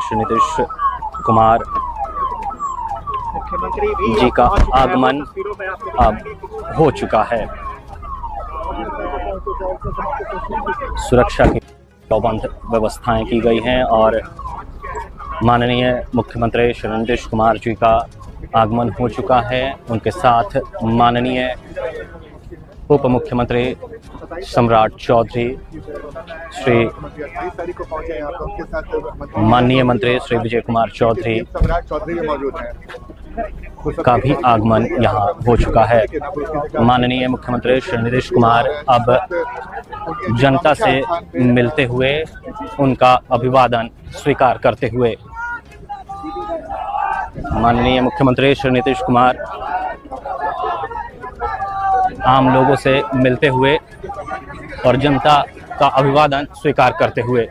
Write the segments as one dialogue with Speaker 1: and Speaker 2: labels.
Speaker 1: श्री नीतीश कुमार जी का आगमन अब हो चुका है। सुरक्षा की चौबंद व्यवस्थाएं की गई हैं और माननीय मुख्यमंत्री श्री नीतीश कुमार जी का आगमन हो चुका है। उनके साथ माननीय उप मुख्यमंत्री सम्राट चौधरी, श्री माननीय मंत्री श्री विजय कुमार चौधरी का भी आगमन यहाँ हो चुका है। माननीय मुख्यमंत्री श्री नीतीश कुमार अब जनता से मिलते हुए उनका अभिवादन स्वीकार करते हुए, माननीय मुख्यमंत्री श्री नीतीश कुमार आम लोगों से मिलते हुए और जनता का अभिवादन स्वीकार करते हुए।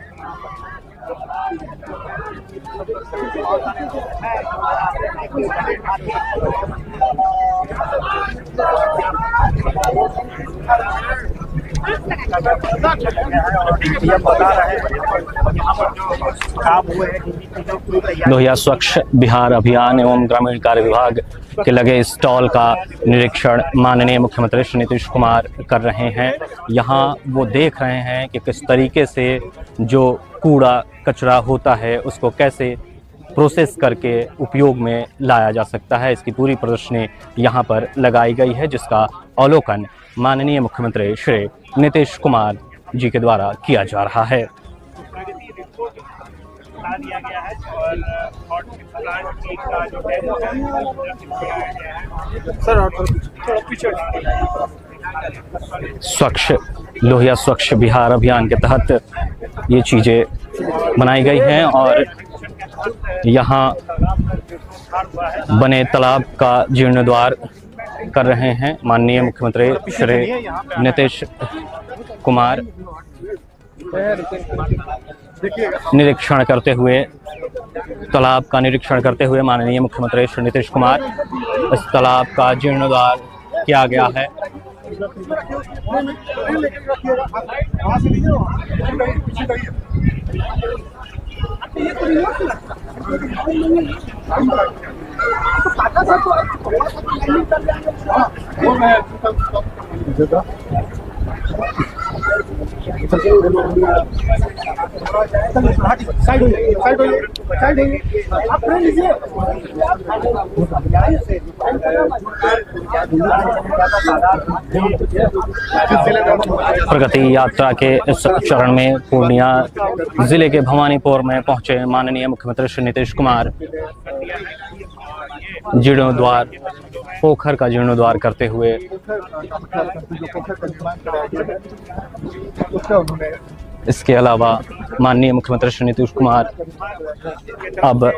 Speaker 1: लोहिया स्वच्छ बिहार अभियान एवं ग्रामीण कार्य विभाग के लगे स्टॉल का निरीक्षण माननीय मुख्यमंत्री श्री नीतीश कुमार कर रहे हैं। यहाँ वो देख रहे हैं कि किस तरीके से जो कूड़ा कचरा होता है उसको कैसे प्रोसेस करके उपयोग में लाया जा सकता है। इसकी पूरी प्रदर्शनी यहाँ पर लगाई गई है, जिसका अवलोकन माननीय मुख्यमंत्री श्री नीतीश कुमार जी के द्वारा किया जा रहा है। स्वच्छ लोहिया स्वच्छ बिहार अभियान के तहत ये चीज़ें बनाई गई हैं और यहाँ बने तालाब का जीर्णोद्धार कर रहे हैं माननीय मुख्यमंत्री श्री नीतीश कुमार। निरीक्षण करते हुए, तालाब का निरीक्षण करते हुए माननीय मुख्यमंत्री श्री नीतीश कुमार, इस तालाब का जीर्णोद्धार किया गया है। प्रगति यात्रा के इस चरण में पूर्णिया जिले के भवानीपुर में पहुंचे माननीय मुख्यमंत्री श्री नीतीश कुमार जीर्णोद्धार पोखर का जीर्णोद्धार करते हुए इसके अलावा माननीय मुख्यमंत्री श्री नीतीश कुमार अब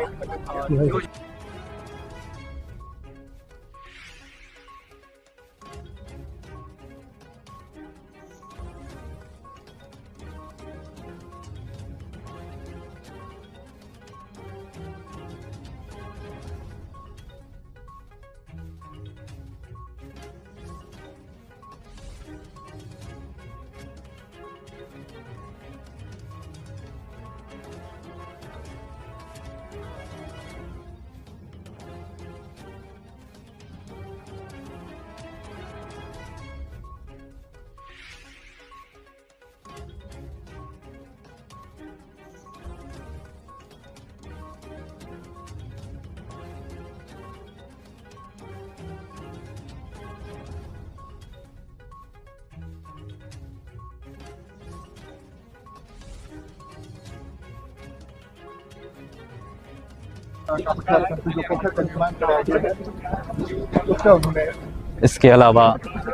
Speaker 1: इसके अलावा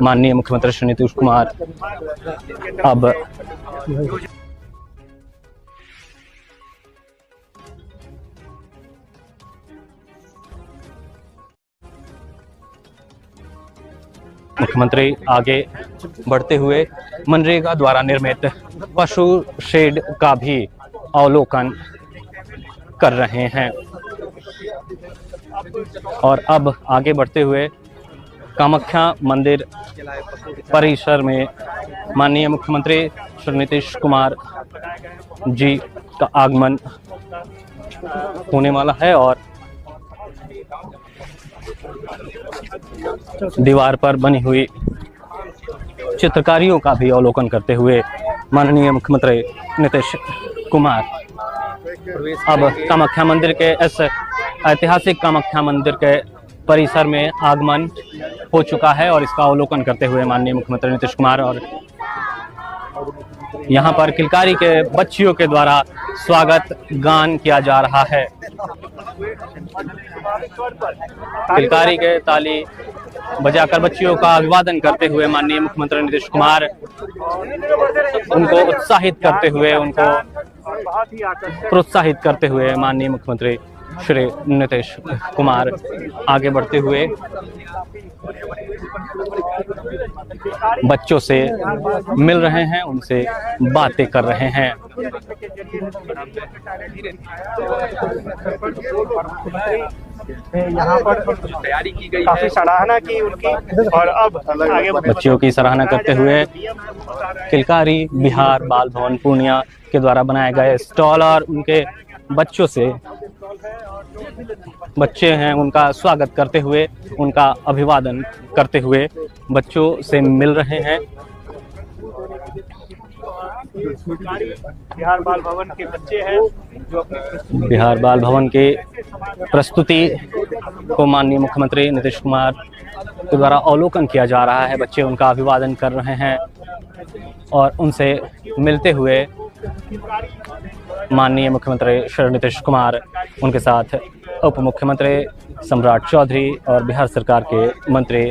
Speaker 1: माननीय मुख्यमंत्री श्री नीतीश कुमार अब मुख्यमंत्री आगे बढ़ते हुए मनरेगा द्वारा निर्मित पशु शेड का भी अवलोकन कर रहे हैं और अब आगे बढ़ते हुए कामाख्या मंदिर परिसर में माननीय मुख्यमंत्री श्री नीतीश कुमार जी का आगमन होने वाला है और दीवार पर बनी हुई चित्रकारियों का भी अवलोकन करते हुए माननीय मुख्यमंत्री नीतीश कुमार अब कामाख्या मंदिर के इस ऐतिहासिक कामाख्या मंदिर के परिसर में आगमन हो चुका है और इसका अवलोकन करते हुए माननीय मुख्यमंत्री नीतीश कुमार और यहाँ पर किलकारी के बच्चियों के द्वारा स्वागत गान किया जा रहा है। किलकारी के ताली बजाकर बच्चियों का अभिवादन करते हुए माननीय मुख्यमंत्री नीतीश कुमार उनको उत्साहित करते हुए, उनको प्रोत्साहित करते हुए माननीय मुख्यमंत्री श्री नीतीश कुमार आगे बढ़ते हुए बच्चों से मिल रहे हैं, उनसे बातें कर रहे हैं।
Speaker 2: यहाँ पर तैयारी की गई, काफी सराहना की उनकी और अब आगे
Speaker 1: बच्चियों की सराहना करते हुए किलकारी बिहार बाल भवन पूर्णिया के द्वारा बनाए गए स्टॉल और उनके बच्चों से बच्चे हैं उनका स्वागत करते हुए, उनका अभिवादन करते हुए बच्चों से मिल रहे हैं।
Speaker 2: बिहार बाल भवन के बच्चे हैं जो अपनी
Speaker 1: बिहार बाल भवन के प्रस्तुति को माननीय मुख्यमंत्री नीतीश कुमार के द्वारा अवलोकन किया जा रहा है। बच्चे उनका अभिवादन कर रहे हैं और उनसे मिलते हुए माननीय मुख्यमंत्री श्री नीतीश कुमार, उनके साथ उप मुख्यमंत्री सम्राट चौधरी और बिहार सरकार के मंत्री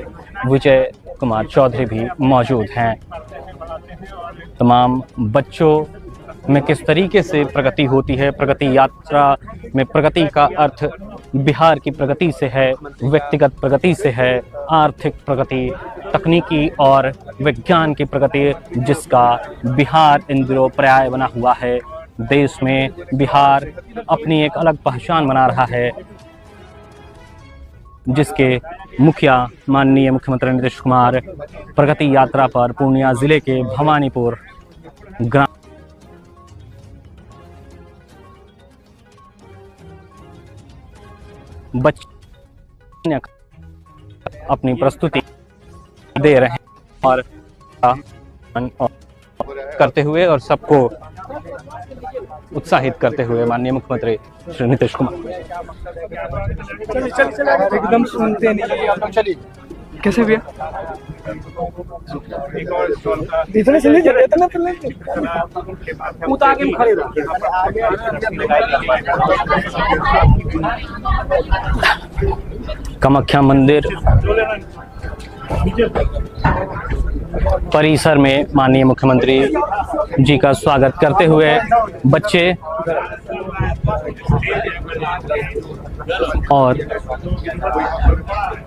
Speaker 1: विजय कुमार चौधरी भी मौजूद हैं। तमाम बच्चों में किस तरीके से प्रगति होती है, प्रगति यात्रा में प्रगति का अर्थ बिहार की प्रगति से है, व्यक्तिगत प्रगति से है, आर्थिक प्रगति, तकनीकी और विज्ञान की प्रगति, जिसका बिहार इन दिनों पर्याय बना हुआ है। देश में बिहार अपनी एक अलग पहचान बना रहा है, जिसके मुखिया माननीय मुख्यमंत्री नीतीश कुमार प्रगति यात्रा पर पूर्णिया जिले के भवानीपुर ग्राम बच्चे अपनी प्रस्तुति दे रहे हैं और करते हुए और सबको उत्साहित करते हुए माननीय मुख्यमंत्री श्री नीतीश कुमार
Speaker 2: एकदम सुनते नहीं आप लोग। चलिए कैसे भैया इतने से लीजिए, इतने से लीजिए, आगे में खड़े रहो।
Speaker 1: कामाख्या मंदिर परिसर में माननीय मुख्यमंत्री जी का स्वागत करते हुए बच्चे और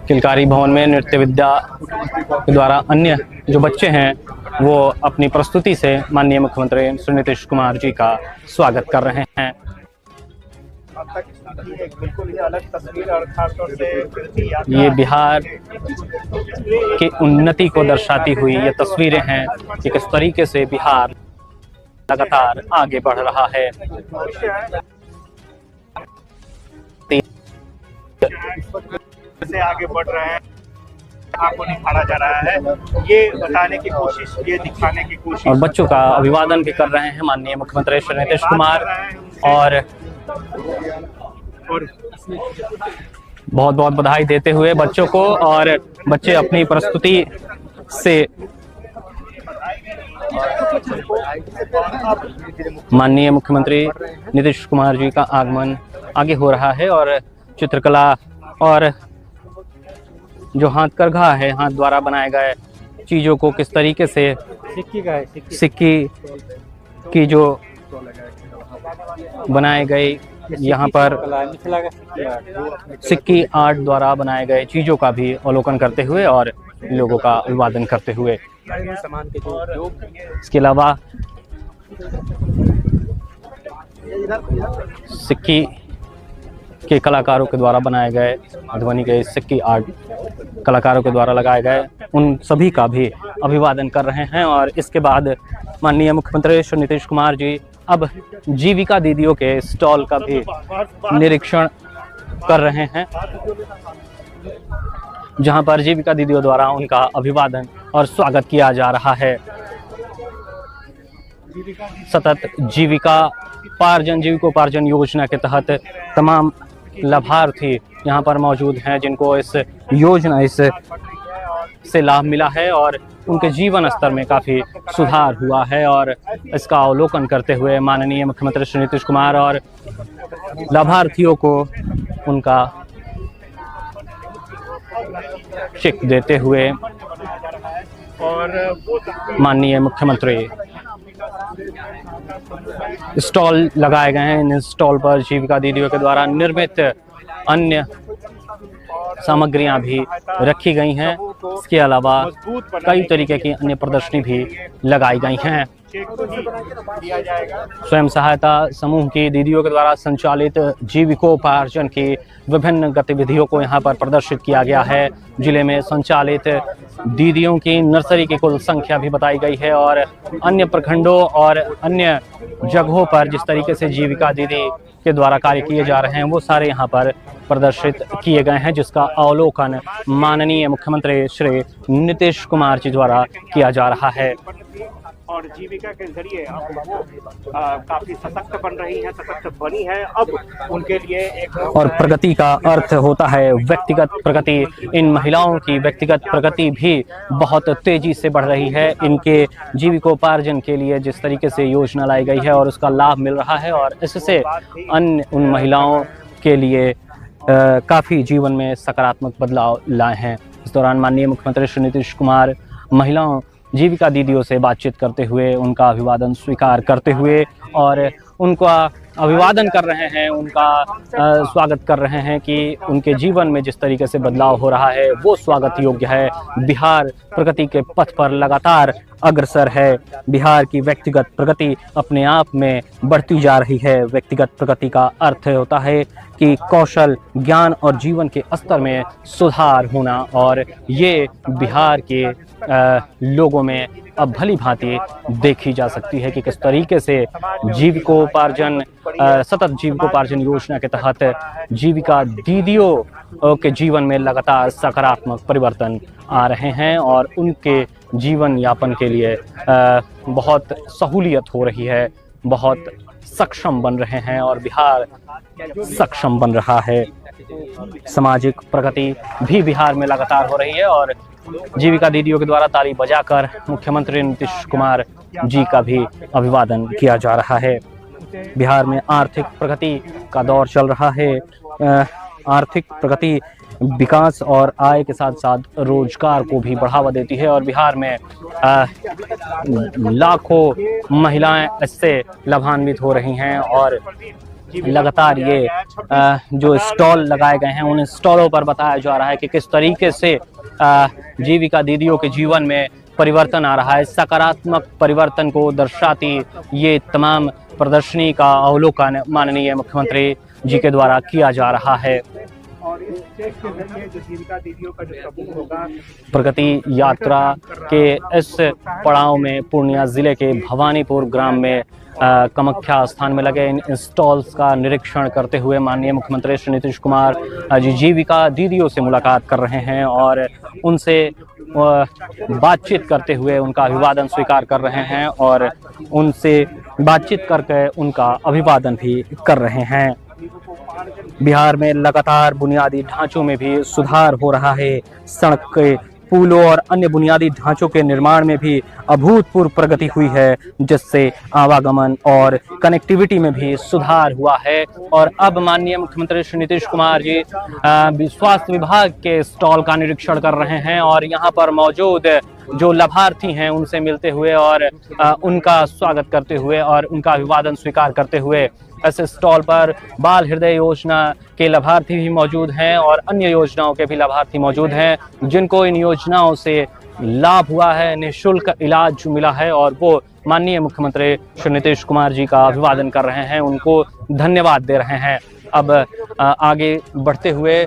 Speaker 1: किलकारी भवन में नृत्य विद्या के द्वारा अन्य जो बच्चे हैं वो अपनी प्रस्तुति से माननीय मुख्यमंत्री श्री नीतीश कुमार जी का स्वागत कर रहे हैं।
Speaker 2: बिल्कुल ही अलग तस्वीर और खासतौर से
Speaker 1: ये बिहार की उन्नति को दर्शाती हुई ये तस्वीरें हैं कि किस तरीके से बिहार लगातार आगे बढ़ रहा है।
Speaker 2: से आगे बढ़ रहे हैं, आंखों निखारा जा रहा है, ये बताने की कोशिश, ये दिखाने की कोशिश।
Speaker 1: और बच्चों का अभिवादन भी कर रहे हैं माननीय मुख्यमंत्री श्री नीतीश कुमार और बहुत बहुत बधाई देते हुए बच्चों को, और बच्चे अपनी प्रस्तुति से माननीय मुख्यमंत्री नीतीश कुमार जी का आगमन आगे हो रहा है और चित्रकला और जो हाथ करघा है, हाथ द्वारा बनाए गए चीज़ों को किस तरीके से सिक्की की जो बनाए गए यहाँ पर सिक्की आर्ट द्वारा बनाए गए चीज़ों का भी अवलोकन करते हुए और लोगों का अभिवादन करते हुए, इसके अलावा सिक्की के कलाकारों के द्वारा बनाए गए मधुबनी के सिक्की आर्ट कलाकारों के द्वारा लगाए गए उन सभी का भी अभिवादन कर रहे हैं। और इसके बाद माननीय मुख्यमंत्री श्री नीतीश कुमार जी अब जीविका दीदियों के स्टॉल का भी निरीक्षण कर रहे हैं, जहां पर जीविका दीदियों द्वारा उनका अभिवादन और स्वागत किया जा रहा है। सतत जीविकोपार्जन योजना के तहत तमाम लाभार्थी यहाँ पर मौजूद हैं जिनको इस योजना से लाभ मिला है और उनके जीवन स्तर में काफ़ी सुधार हुआ है। और इसका अवलोकन करते हुए माननीय मुख्यमंत्री श्री नीतीश कुमार और लाभार्थियों को उनका चेक देते हुए माननीय मुख्यमंत्री स्टॉल लगाए गए हैं। इन स्टॉल पर जीविका दीदियों के द्वारा निर्मित अन्य सामग्रियां भी रखी गई हैं। इसके अलावा कई तरीके की अन्य प्रदर्शनी भी लगाई गई हैं। स्वयं सहायता समूह की दीदियों के द्वारा संचालित जीविकोपार्जन की विभिन्न गतिविधियों को यहाँ पर प्रदर्शित किया गया है। जिले में संचालित दीदियों की नर्सरी की कुल संख्या भी बताई गई है और अन्य प्रखंडों और अन्य जगहों पर जिस तरीके से जीविका दीदी के द्वारा कार्य किए जा रहे हैं वो सारे यहाँ पर प्रदर्शित किए गए हैं, जिसका अवलोकन माननीय मुख्यमंत्री श्री नीतीश कुमार जी द्वारा किया जा रहा है।
Speaker 2: और जीविका के जरिए काफी सशक्त बन रही है, सशक्त बनी है। अब उनके लिए एक
Speaker 1: और प्रगति का अर्थ होता है व्यक्तिगत प्रगति। इन महिलाओं की व्यक्तिगत प्रगति भी बहुत तेजी से बढ़ रही है। इनके जीविकोपार्जन के लिए जिस तरीके से योजना लाई गई है और उसका लाभ मिल रहा है और इससे अन्य उन महिलाओं के लिए काफ़ी जीवन में सकारात्मक बदलाव लाए हैं। इस दौरान माननीय मुख्यमंत्री श्री नीतीश कुमार महिलाओं जीविका दीदियों से बातचीत करते हुए उनका अभिवादन स्वीकार करते हुए और उनका अभिवादन कर रहे हैं, उनका स्वागत कर रहे हैं कि उनके जीवन में जिस तरीके से बदलाव हो रहा है वो स्वागत योग्य है। बिहार प्रगति के पथ पर लगातार अग्रसर है। बिहार की व्यक्तिगत प्रगति अपने आप में बढ़ती जा रही है। व्यक्तिगत प्रगति का अर्थ होता है कि कौशल, ज्ञान और जीवन के स्तर में सुधार होना और ये बिहार के लोगों में अब भली भांति देखी जा सकती है कि किस तरीके से सतत जीविकोपार्जन योजना के तहत जीविका दीदियों के जीवन में लगातार सकारात्मक परिवर्तन आ रहे हैं और उनके जीवन यापन के लिए बहुत सहूलियत हो रही है, बहुत सक्षम बन रहे हैं और बिहार सक्षम बन रहा है। सामाजिक प्रगति भी बिहार में लगातार हो रही है और जीविका दीदियों के द्वारा ताली बजाकर मुख्यमंत्री नीतीश कुमार जी का भी अभिवादन किया जा रहा है। बिहार में आर्थिक प्रगति का दौर चल रहा है। आर्थिक प्रगति विकास और आय के साथ साथ रोजगार को भी बढ़ावा देती है और बिहार में लाखों महिलाएं इससे लाभान्वित हो रही हैं और लगातार ये जो स्टॉल लगाए गए हैं उन स्टॉलों पर बताया जा रहा है कि किस तरीके से जीविका दीदियों के जीवन में परिवर्तन आ रहा है। सकारात्मक परिवर्तन को दर्शाती ये तमाम प्रदर्शनी का अवलोकन माननीय मुख्यमंत्री जी के द्वारा किया जा रहा है।
Speaker 2: और इस चेक के जरिए जो जीविका दीदियों का जो समूह होगा
Speaker 1: प्रगति यात्रा के इस पड़ाव में पूर्णिया जिले के भवानीपुर ग्राम में कामाख्या स्थान में लगे इन स्टॉल्स का निरीक्षण करते हुए माननीय मुख्यमंत्री श्री नीतीश कुमार जीविका दीदियों से मुलाकात कर रहे हैं और उनसे बातचीत करते हुए उनका अभिवादन स्वीकार कर रहे हैं और उनसे बातचीत करके उनका अभिवादन भी कर रहे हैं। बिहार में लगातार बुनियादी ढांचों में भी सुधार हो रहा है। सड़क के, पुलों और अन्य बुनियादी ढांचों के निर्माण में भी अभूतपूर्व प्रगति हुई है, जिससे आवागमन और कनेक्टिविटी में भी सुधार हुआ है। और अब माननीय मुख्यमंत्री श्री नीतीश कुमार जी स्वास्थ्य विभाग के स्टॉल का निरीक्षण कर रहे हैं और यहाँ पर मौजूद जो लाभार्थी हैं उनसे मिलते हुए और उनका स्वागत करते हुए और उनका अभिवादन स्वीकार करते हुए इस स्टॉल पर बाल हृदय योजना के लाभार्थी भी मौजूद हैं और अन्य योजनाओं के भी लाभार्थी मौजूद हैं जिनको इन योजनाओं से लाभ हुआ है, निःशुल्क इलाज मिला है और वो माननीय मुख्यमंत्री श्री नीतीश कुमार जी का अभिवादन कर रहे हैं, उनको धन्यवाद दे रहे हैं। अब आगे बढ़ते हुए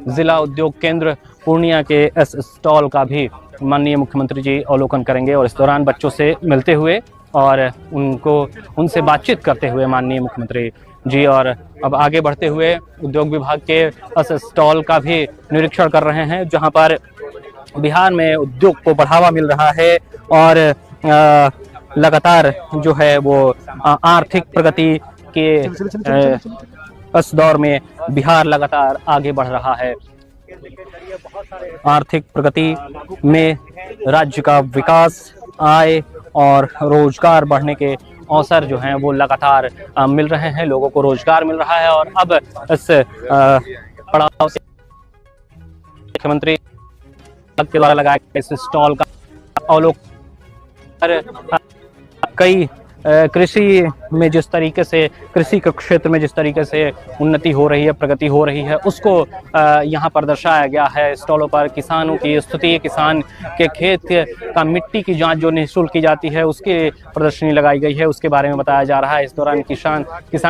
Speaker 1: जिला उद्योग केंद्र पूर्णिया के इस स्टॉल का भी माननीय मुख्यमंत्री जी अवलोकन करेंगे और इस दौरान बच्चों से मिलते हुए और उनसे बातचीत करते हुए माननीय मुख्यमंत्री जी। और अब आगे बढ़ते हुए उद्योग विभाग के इस स्टॉल का भी निरीक्षण कर रहे हैं, जहां पर बिहार में उद्योग को बढ़ावा मिल रहा है और लगातार जो है वो आर्थिक प्रगति के इस दौर में बिहार लगातार आगे बढ़ रहा है। आर्थिक प्रगति में राज्य का विकास, आय और रोजगार बढ़ने के अवसर जो हैं वो लगातार मिल रहे हैं, लोगों को रोजगार मिल रहा है। और अब इस पड़ाव से मुख्यमंत्री के द्वारा लगाए गए इस स्टॉल का अवलोकन कई कृषि में जिस तरीके से, कृषि के क्षेत्र में जिस तरीके से उन्नति हो रही है, प्रगति हो रही है, उसको यहाँ पर दर्शाया गया है स्टॉलों पर। किसानों की स्थिति, किसान के खेत का मिट्टी की जांच जो निःशुल्क की जाती है उसकी प्रदर्शनी लगाई गई है, उसके बारे में बताया जा रहा है। इस दौरान किसान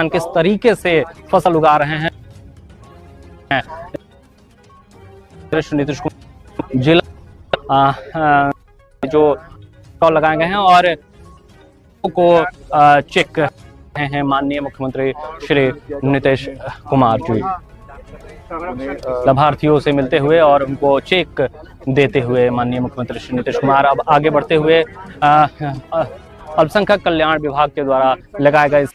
Speaker 1: किस तरीके से फसल उगा रहे हैं, नीतीश कुमार जिला जो स्टॉल लगाए गए हैं और को चेक कर रहे हैं माननीय मुख्यमंत्री श्री नीतीश कुमार जी, लाभार्थियों से मिलते हुए और उनको चेक देते हुए माननीय मुख्यमंत्री श्री नीतीश कुमार। अब आगे बढ़ते हुए अल्पसंख्यक कल्याण विभाग के द्वारा लगाए गए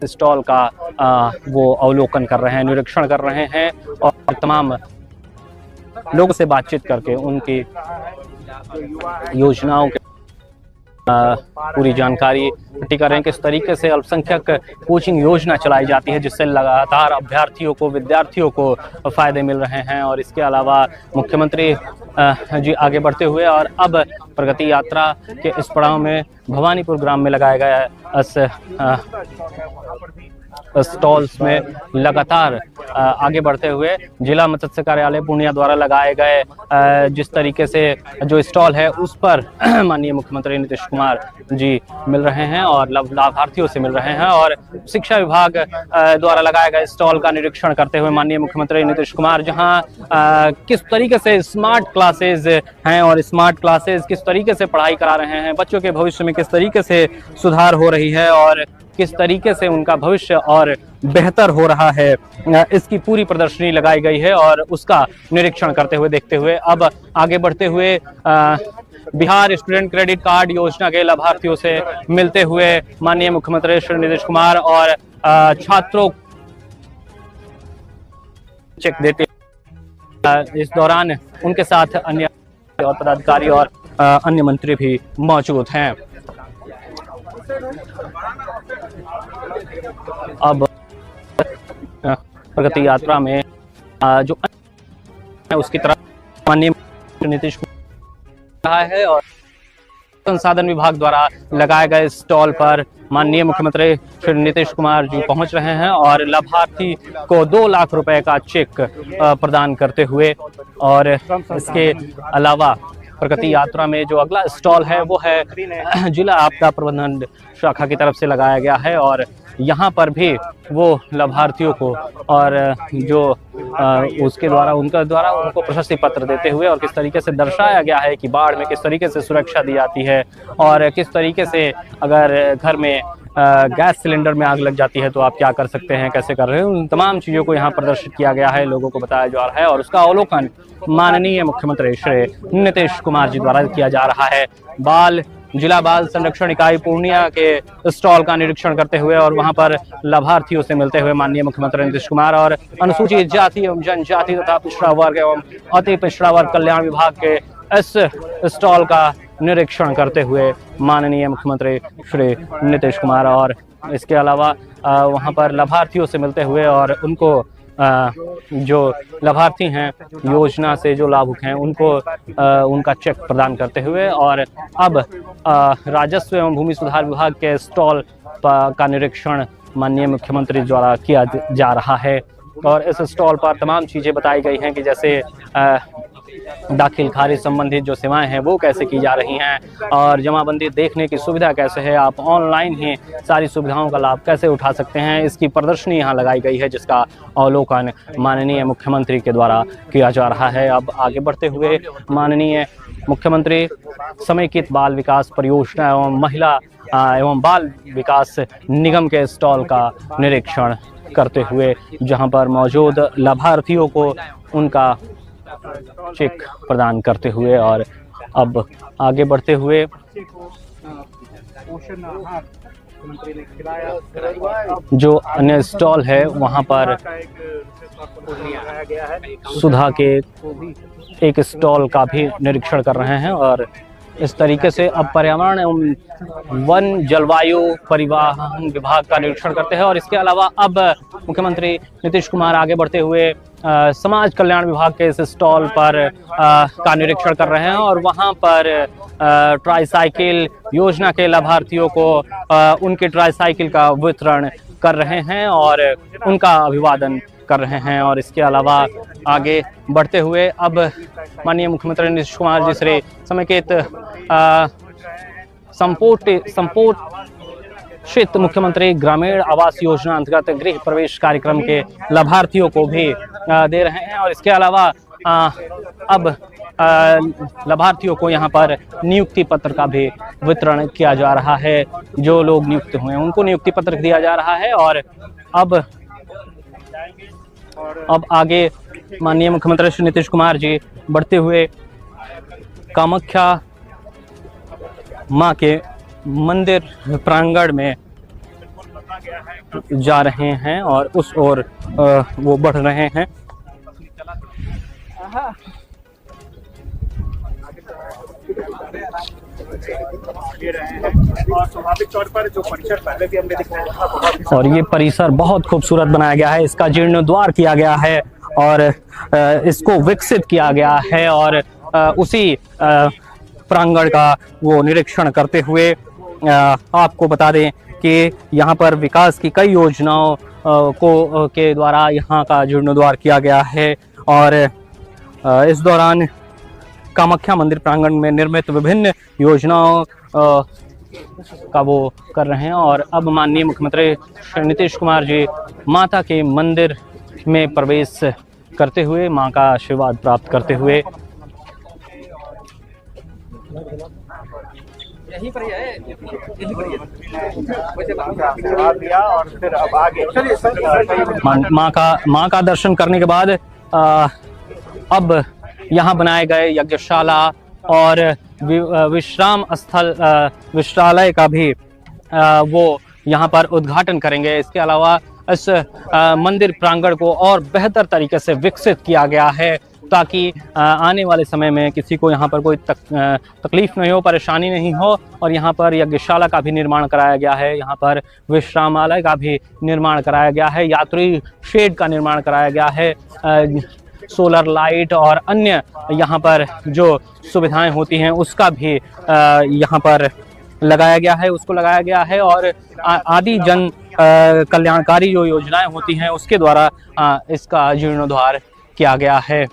Speaker 1: स्टॉल का वो अवलोकन कर रहे हैं, निरीक्षण कर रहे हैं और तमाम लोगों से बातचीत करके उनकी योजनाओं के पूरी जानकारी इकट्ठी कर रहे हैं। किस तरीके से अल्पसंख्यक कोचिंग योजना चलाई जाती है, जिससे लगातार अभ्यर्थियों को, विद्यार्थियों को फायदे मिल रहे हैं। और इसके अलावा मुख्यमंत्री जी आगे बढ़ते हुए और अब प्रगति यात्रा के इस पड़ाव में भवानीपुर ग्राम में लगाया गया इस स्टॉल्स में लगातार आगे बढ़ते हुए जिला मत्स्य कार्यालय पूर्णिया द्वारा लगाए गए जिस तरीके से जो स्टॉल है उस पर माननीय मुख्यमंत्री नीतीश कुमार जी मिल रहे हैं और लाभार्थियों से मिल रहे हैं। और शिक्षा विभाग द्वारा लगाए गए स्टॉल का निरीक्षण करते हुए माननीय मुख्यमंत्री नीतीश कुमार जहां किस तरीके से स्मार्ट क्लासेज हैं और स्मार्ट क्लासेज किस तरीके से पढ़ाई करा रहे हैं, बच्चों के भविष्य में किस तरीके से सुधार हो रही है और किस तरीके से उनका भविष्य और बेहतर हो रहा है, इसकी पूरी प्रदर्शनी लगाई गई है। और उसका निरीक्षण करते हुए, देखते हुए अब आगे बढ़ते हुए बिहार स्टूडेंट क्रेडिट कार्ड योजना के लाभार्थियों से मिलते हुए माननीय मुख्यमंत्री श्री नीतीश कुमार और छात्रों चेक देते इस दौरान उनके साथ अन्य और पदाधिकारी और अन्य मंत्री भी मौजूद हैं। अब प्रगति यात्रा में जो उसकी तरफ माननीय नीतीश कुमार रहा है और संसाधन विभाग द्वारा लगाए गए स्टॉल पर माननीय मुख्यमंत्री श्री नीतीश कुमार जी पहुंच रहे हैं और लाभार्थी को 2 लाख रुपए का चेक प्रदान करते हुए। और इसके अलावा प्रगति यात्रा में जो अगला स्टॉल है वो है जिला आपदा प्रबंधन शाखा की तरफ से लगाया गया है और यहाँ पर भी वो लाभार्थियों को और जो उसके द्वारा उनको प्रशस्ति पत्र देते हुए और किस तरीके से दर्शाया गया है कि बाढ़ में किस तरीके से सुरक्षा दी जाती है और किस तरीके से अगर घर में गैस सिलेंडर में आग लग जाती है तो आप क्या कर सकते हैं, कैसे कर रहे हैं, उन तमाम चीज़ों को यहाँ प्रदर्शित किया गया है, लोगों को बताया जा रहा है और उसका अवलोकन माननीय मुख्यमंत्री श्री नीतीश कुमार जी द्वारा किया जा रहा है। जिला बाल संरक्षण इकाई पूर्णिया के स्टॉल का निरीक्षण करते हुए और वहां पर लाभार्थियों से मिलते हुए माननीय मुख्यमंत्री नीतीश कुमार और अनुसूचित जाति एवं जनजाति तथा पिछड़ा वर्ग एवं अति पिछड़ा वर्ग कल्याण विभाग के इस स्टॉल का निरीक्षण करते हुए माननीय मुख्यमंत्री श्री नीतीश कुमार और इसके अलावा वहां पर लाभार्थियों से मिलते हुए और उनको जो लाभार्थी हैं योजना से जो लाभुक हैं उनको उनका चेक प्रदान करते हुए और अब राजस्व एवं भूमि सुधार विभाग के स्टॉल का निरीक्षण माननीय मुख्यमंत्री द्वारा किया जा रहा है। और इस स्टॉल पर तमाम चीज़ें बताई गई हैं कि जैसे दाखिल खारिज संबंधित जो सेवाएं हैं वो कैसे की जा रही हैं और जमाबंदी देखने की सुविधा कैसे है, आप ऑनलाइन ही सारी सुविधाओं का लाभ कैसे उठा सकते हैं, इसकी प्रदर्शनी यहाँ लगाई गई है जिसका अवलोकन माननीय मुख्यमंत्री के द्वारा किया जा रहा है। अब आगे बढ़ते हुए माननीय मुख्यमंत्री समेकित बाल विकास परियोजना एवं महिला एवं बाल विकास निगम के स्टॉल का निरीक्षण करते हुए, जहां पर मौजूद लाभार्थियों को उनका चेक प्रदान करते हुए और अब आगे बढ़ते हुए
Speaker 2: पोषण आहार मंत्री ने खिलाया।
Speaker 1: जो अन्य स्टॉल है वहां पर
Speaker 2: लगाया गया है।
Speaker 1: सुधा के एक स्टॉल का भी निरीक्षण कर रहे हैं और इस तरीके से अब पर्यावरण एवं वन जलवायु परिवहन विभाग का निरीक्षण करते हैं। और इसके अलावा अब मुख्यमंत्री नीतीश कुमार आगे बढ़ते हुए समाज कल्याण विभाग के इस स्टॉल पर का निरीक्षण कर रहे हैं और वहां पर ट्राईसाइकिल योजना के लाभार्थियों को उनके ट्राईसाइकिल का वितरण कर रहे हैं और उनका अभिवादन कर रहे हैं। और इसके अलावा आगे बढ़ते हुए अब माननीय मुख्यमंत्री नीतीश कुमार जी से समेकित संपोषित मुख्यमंत्री ग्रामीण आवास योजना अंतर्गत गृह प्रवेश कार्यक्रम के लाभार्थियों को भी दे रहे हैं। और इसके अलावा अब लाभार्थियों को यहाँ पर नियुक्ति पत्र का भी वितरण किया जा रहा है। जो लोग नियुक्त हुए हैं उनको नियुक्ति पत्र दिया जा रहा है। और अब आगे माननीय मुख्यमंत्री श्री नीतीश कुमार जी बढ़ते हुए कामाख्या मां के मंदिर प्रांगण में जा रहे हैं और उस ओर वो बढ़ रहे हैं।
Speaker 2: और स्वाभाविक तौर पर जो परिसर पहले भी हमने दिखाया था,
Speaker 1: और ये परिसर बहुत खूबसूरत बनाया गया है। इसका जीर्णोद्वार किया गया है और इसको विकसित किया गया है और उसी प्रांगण का वो निरीक्षण करते हुए आपको बता दें कि यहाँ पर विकास की कई योजनाओं के द्वारा यहाँ का जीर्णोद्वार किया गया है। और इस दौरान कामाख्या मंदिर प्रांगण में निर्मित विभिन्न योजनाओं का वो कर रहे हैं। और अब माननीय मुख्यमंत्री श्री नीतीश कुमार जी माता के मंदिर में प्रवेश करते हुए मां का आशीर्वाद प्राप्त करते हुए
Speaker 2: दिया और फिर अब आगे
Speaker 1: मां का दर्शन करने के बाद अब यहाँ बनाए गए यज्ञशाला और विश्राम स्थल विश्रालय का भी वो यहाँ पर उद्घाटन करेंगे। इसके अलावा इस मंदिर प्रांगण को और बेहतर तरीके से विकसित किया गया है ताकि आने वाले समय में किसी को यहाँ पर कोई तकलीफ नहीं हो, परेशानी नहीं हो। और यहाँ पर यज्ञशाला का भी निर्माण कराया गया है, यहाँ पर विश्रामालय का भी निर्माण कराया गया है, यात्री शेड का निर्माण कराया गया है, सोलर लाइट और अन्य यहाँ पर जो सुविधाएं होती हैं उसका भी यहाँ पर लगाया गया है, उसको लगाया गया है। और आदि जन कल्याणकारी जो योजनाएं होती हैं उसके द्वारा इसका जीर्णोद्धार किया गया है।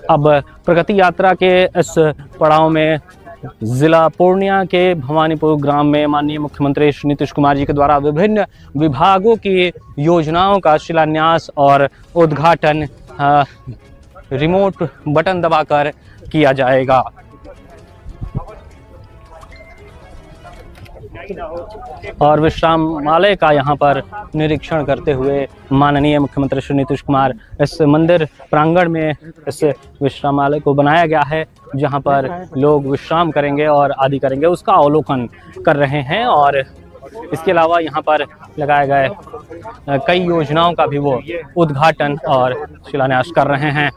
Speaker 1: अब प्रगति यात्रा के इस पड़ाव में जिला पूर्णिया के भवानीपुर ग्राम में माननीय मुख्यमंत्री श्री नीतीश कुमार जी के द्वारा विभिन्न विभागों की योजनाओं का शिलान्यास और उद्घाटन रिमोट बटन दबाकर किया जाएगा। और विश्रामालय का यहाँ पर निरीक्षण करते हुए माननीय मुख्यमंत्री श्री नीतीश कुमार इस मंदिर प्रांगण में इस विश्रामालय को बनाया गया है जहाँ पर लोग विश्राम करेंगे और आदि करेंगे उसका अवलोकन कर रहे हैं। और इसके अलावा यहाँ पर लगाए गए कई योजनाओं का भी वो उद्घाटन और शिलान्यास कर रहे हैं।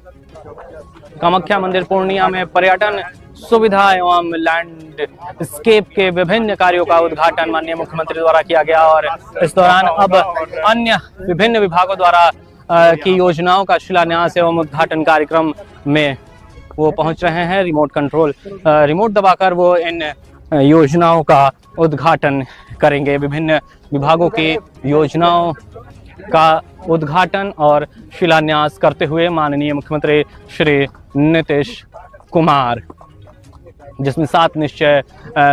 Speaker 1: कामाख्या मंदिर पूर्णिया में पर्यटन सुविधा एवं लैंडस्केप के विभिन्न कार्यों का उद्घाटन माननीय मुख्यमंत्री द्वारा किया गया। और इस दौरान अब अन्य विभिन्न विभागों द्वारा की योजनाओं का शिलान्यास एवं उद्घाटन कार्यक्रम में वो पहुंच रहे हैं। रिमोट दबाकर वो इन योजनाओं का उद्घाटन करेंगे। विभिन्न विभागों की योजनाओं का उद्घाटन और शिलान्यास करते हुए माननीय मुख्यमंत्री श्री नीतीश कुमार। जिसमें 7 निश्चय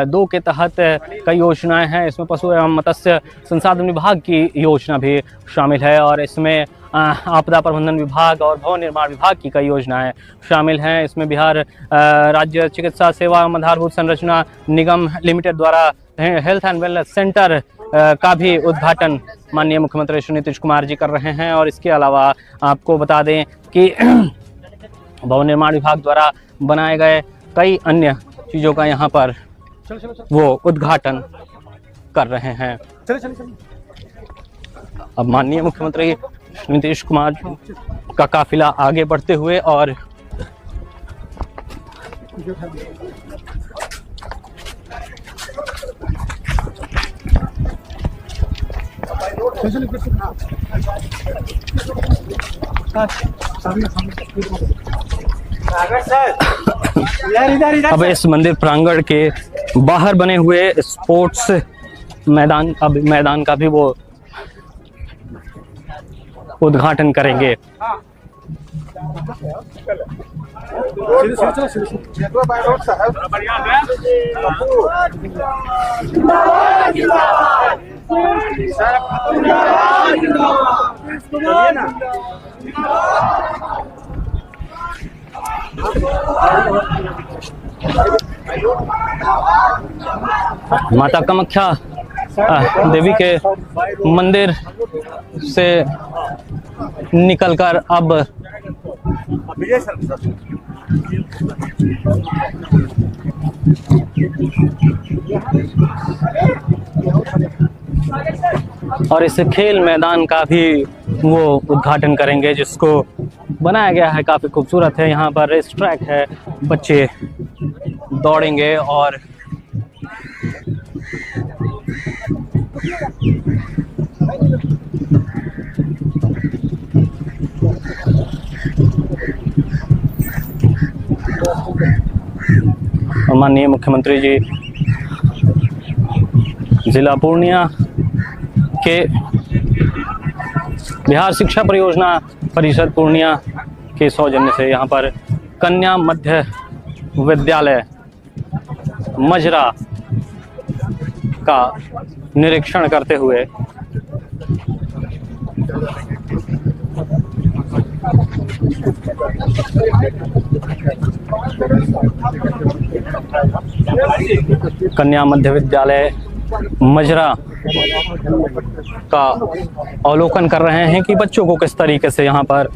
Speaker 1: 2 के तहत कई योजनाएं हैं। इसमें पशु एवं मत्स्य संसाधन विभाग की योजना भी शामिल है और इसमें आपदा प्रबंधन विभाग और भवन निर्माण विभाग की कई योजनाएं शामिल हैं। इसमें बिहार राज्य चिकित्सा सेवा एवं आधारभूत संरचना निगम लिमिटेड द्वारा हेल्थ एंड वेलनेस सेंटर का भी उद्घाटन माननीय मुख्यमंत्री श्री नीतीश कुमार जी कर रहे हैं। और इसके अलावा आपको बता दें कि भवन निर्माण विभाग द्वारा बनाए गए कई अन्य चीज़ों का यहाँ पर वो उद्घाटन कर रहे हैं। अब माननीय मुख्यमंत्री नीतीश कुमार का काफिला आगे बढ़ते हुए और अब इस मंदिर प्रांगण के बाहर बने हुए स्पोर्ट्स मैदान का भी वो उद्घाटन करेंगे। माता कामाख्या देवी के मंदिर से निकलकर अब और इस खेल मैदान का भी वो उद्घाटन करेंगे, जिसको बनाया गया है, काफ़ी खूबसूरत है। यहाँ पर रेस ट्रैक है, बच्चे दौड़ेंगे और माननीय मुख्यमंत्री जी जिला पूर्णिया के बिहार शिक्षा परियोजना परिषद पूर्णिया के सौजन्य से यहाँ पर कन्या मध्य विद्यालय मजरा का निरीक्षण करते हुए कन्या मध्य विद्यालय मजरा का अवलोकन कर रहे हैं कि बच्चों को किस तरीके से यहाँ पर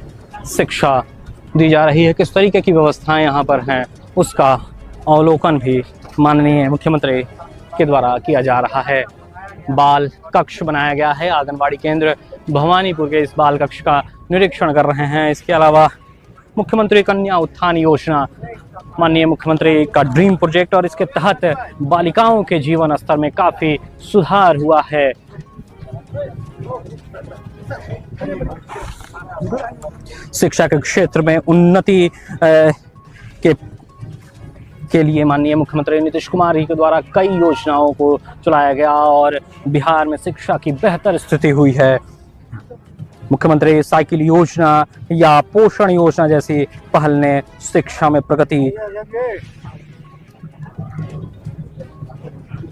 Speaker 1: शिक्षा दी जा रही है, किस तरीके की व्यवस्थाएं यहाँ पर हैं, उसका अवलोकन भी माननीय मुख्यमंत्री के द्वारा किया जा रहा है। बाल कक्ष बनाया गया है, आंगनबाड़ी केंद्र भवानीपुर के इस बाल कक्ष का निरीक्षण कर रहे हैं। इसके अलावा मुख्यमंत्री कन्या उत्थान योजना माननीय मुख्यमंत्री का ड्रीम प्रोजेक्ट और इसके तहत बालिकाओं के जीवन स्तर में काफ़ी सुधार हुआ है। शिक्षा के क्षेत्र में उन्नति के लिए माननीय मुख्यमंत्री नीतीश कुमार जी के द्वारा कई योजनाओं को चलाया गया और बिहार में शिक्षा की बेहतर स्थिति हुई है। मुख्यमंत्री साइकिल योजना या पोषण योजना जैसी पहल ने शिक्षा में प्रगति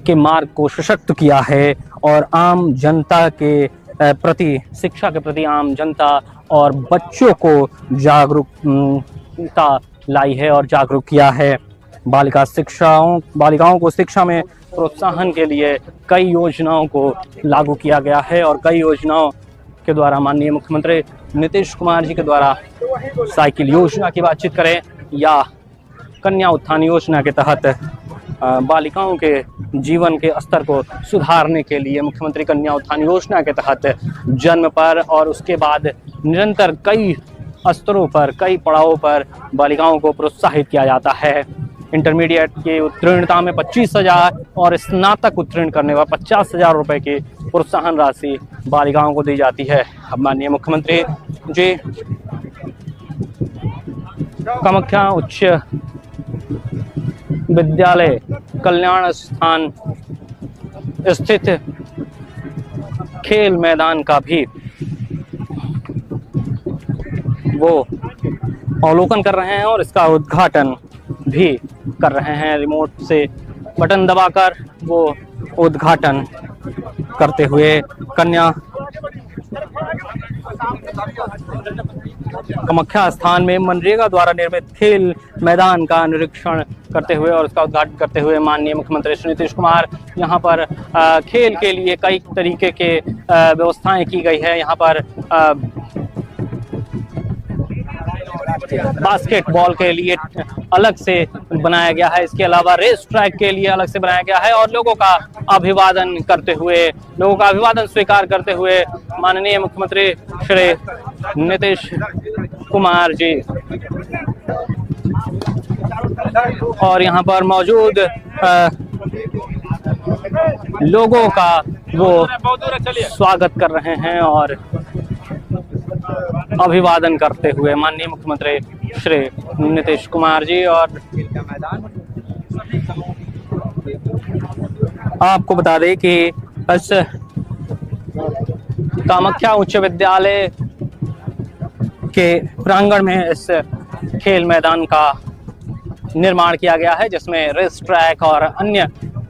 Speaker 1: के मार्ग को सशक्त किया है और आम जनता के प्रति, शिक्षा के प्रति आम जनता और बच्चों को जागरूकता लाई है और जागरूक किया है। बालिकाओं को शिक्षा में प्रोत्साहन के लिए कई योजनाओं को लागू किया गया है और कई योजनाओं के द्वारा माननीय मुख्यमंत्री नीतीश कुमार जी के द्वारा साइकिल योजना की बातचीत करें या कन्या उत्थान योजना के तहत बालिकाओं के जीवन के स्तर को सुधारने के लिए मुख्यमंत्री कन्या उत्थान योजना के तहत जन्म पर और उसके बाद निरंतर कई स्तरों पर, कई पड़ावों पर बालिकाओं को प्रोत्साहित किया जाता है। इंटरमीडिएट की उत्तीर्णता में 25,000 और स्नातक उत्तीर्ण करने पर 50,000 रुपये की प्रोत्साहन राशि बालिकाओं को दी जाती है। अब माननीय मुख्यमंत्री जी कामाख्या उच्च विद्यालय कल्याण स्थान स्थित खेल मैदान का भी वो अवलोकन कर रहे हैं और इसका उद्घाटन भी कर रहे हैं। रिमोट से बटन दबाकर वो उद्घाटन करते हुए कन्या कामाख्या स्थान में मनरेगा द्वारा निर्मित खेल मैदान का निरीक्षण करते हुए और उसका उद्घाटन करते हुए माननीय मुख्यमंत्री श्री नीतीश कुमार यहाँ पर खेल के लिए कई तरीके के व्यवस्थाएं की गई है। यहाँ पर बास्केटबॉल के लिए अलग से बनाया गया है, इसके अलावा रेस ट्रैक के लिए अलग से बनाया गया है और लोगों का अभिवादन करते हुए, लोगों का अभिवादन स्वीकार करते हुए माननीय मुख्यमंत्री श्री नीतीश कुमार जी और यहाँ पर मौजूद लोगों का वो स्वागत कर रहे हैं और अभिवादन करते हुए माननीय मुख्यमंत्री श्री नीतीश कुमार जी। और आपको बता दें कि इस कामाख्या उच्च विद्यालय के प्रांगण में इस खेल मैदान का निर्माण किया गया है, जिसमें रेस ट्रैक और अन्य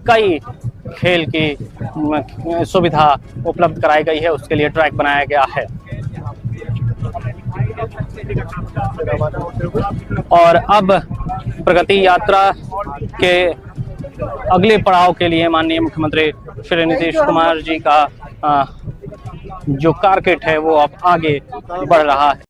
Speaker 1: कई खेल की सुविधा उपलब्ध कराई गई है। उसके लिए ट्रैक बनाया गया है और अब प्रगति यात्रा के अगले पड़ाव के लिए माननीय मुख्यमंत्री श्री नीतीश कुमार जी का जो कारकेट है वो अब आगे बढ़ रहा है।